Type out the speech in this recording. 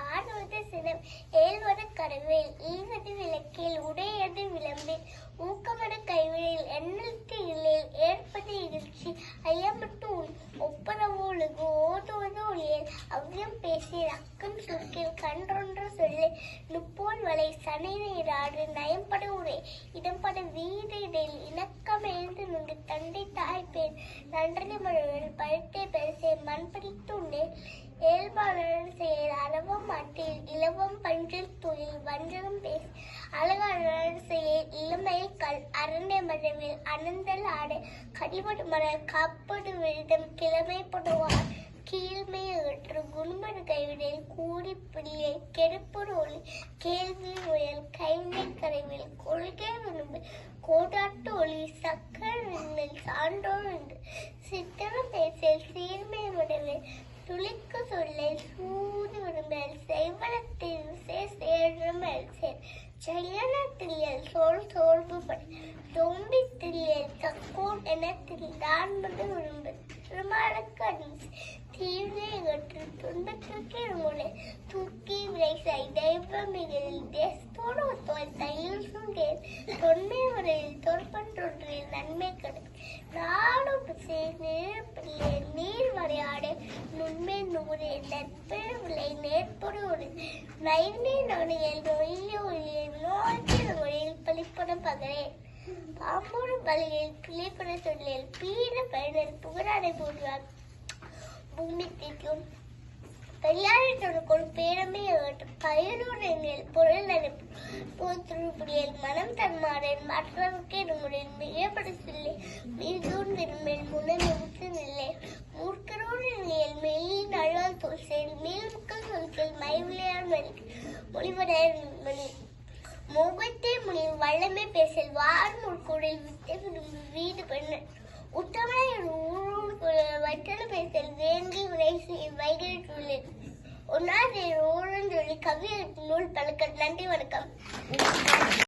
ஆடுவது சினம் ஏழ்வது கரவேல் ஈவது விளக்கில் உடையது விளம்பில் ஊக்கமட கைவிழில் எண்ணத்து இல்லேல் ஏற்பது இகழ்ச்சி ஐயமட்டு ஒப்பரவோழுகு ஓதுவது ஒளியல் அவ்வியம் பேசி அக்கம் சுருக்கில் கன்றொன்று சொல்லி நுப்போல் வலை சனை நீராடு நயம்பட உரை இடம்பட வீடு இடையில் இணக்கம் எழுந்து நின்று தண்டை தாய்ப்பேன் நன்றி மழுவில் பழுத்தை பெருசே மண்படித்து உண்டேன் ஏழ்பாளர் செயல் அளவம் மாட்டில் இலவம் பஞ்சில் துயில் வஞ்சகம் பேசி அழகாளர் செயல் இளமையில் கல் அரண்டை மரவில் அனந்தல் ஆடு கடிபடு மலர் காப்படு விழுதம் கிழமைப்படுவார் கீழ்மை அகற்று குண்படு கைவிடில் கூடி பிள்ளை கெடுப்பொரு ஒளி கேள்வி முயல் கைமை கரைவில் கொள்கை விரும்பு கோடாட்டு ஒளி சக்கர விண்ணில் சான்றோர் என்று சித்தனம் பேசில் சீர்மை முடவில் துளிக்கு சொல்லில் சூது விரும்பல் செய்வனத்தில் சேருமல் சேர் செயலத்திரியல் சோல்பு படி தொம்பி திரியல் தக்கோன் என திரிதான் விரும்பு திருமாலுக்கு அடிச்சு தீவிரை கற்று துன்பத்திற்கு மூளை தூக்கி விரைசாய் தெய்வமிகளில் தேசத்தோடு ஒத்துவாய் தையில் சுண்டேன் தொன்மை முறையில் தோற்பன்றொன்றில் நன்மை கிடைக்கும் நாடும் பிள்ளை நீர் வரையாடு நுண்மை நூறே நட்பு விளை நேர்பொரு ஒரு நைவனே நோனியல் நோயிலே ஒளியில் நோய்க்கு மொழியில் பழிப்பட பகரே பாம்போடு பலியில் கிளிப்பட சொல்லில் பீட பயனர் புகழாடை போடுவார் பூமி தீர்க்கும் பெரியாரின் பேரமை பயிரோடு பொருள் அனுப்பு போத்துருப்புடியல் மனம் தன்மாறன் மற்றவர்க்கே நம்முடைய மிகப்பட சொல்லி மீதூன் விரும்பில் முனமித்து நில்லை மூர்க்கரோடு நிலையில் மெல்லின் அழகால் தோசையில் மேல்முக்கள் சொல்கள் மைவிளையார் மொழிவடையார் மணி முகத்தே முனி வல்லமை பேசல் வார் முற்கூடில் வித்தை விரும்பி வீடு பண்ண உத்தமனை வற்றல பேசல் வேண்டி விரை வைகை சூழல் ஒன்னார் ஓரஞ்சொலி கவி நூல் பழக்க நன்றி வணக்கம்.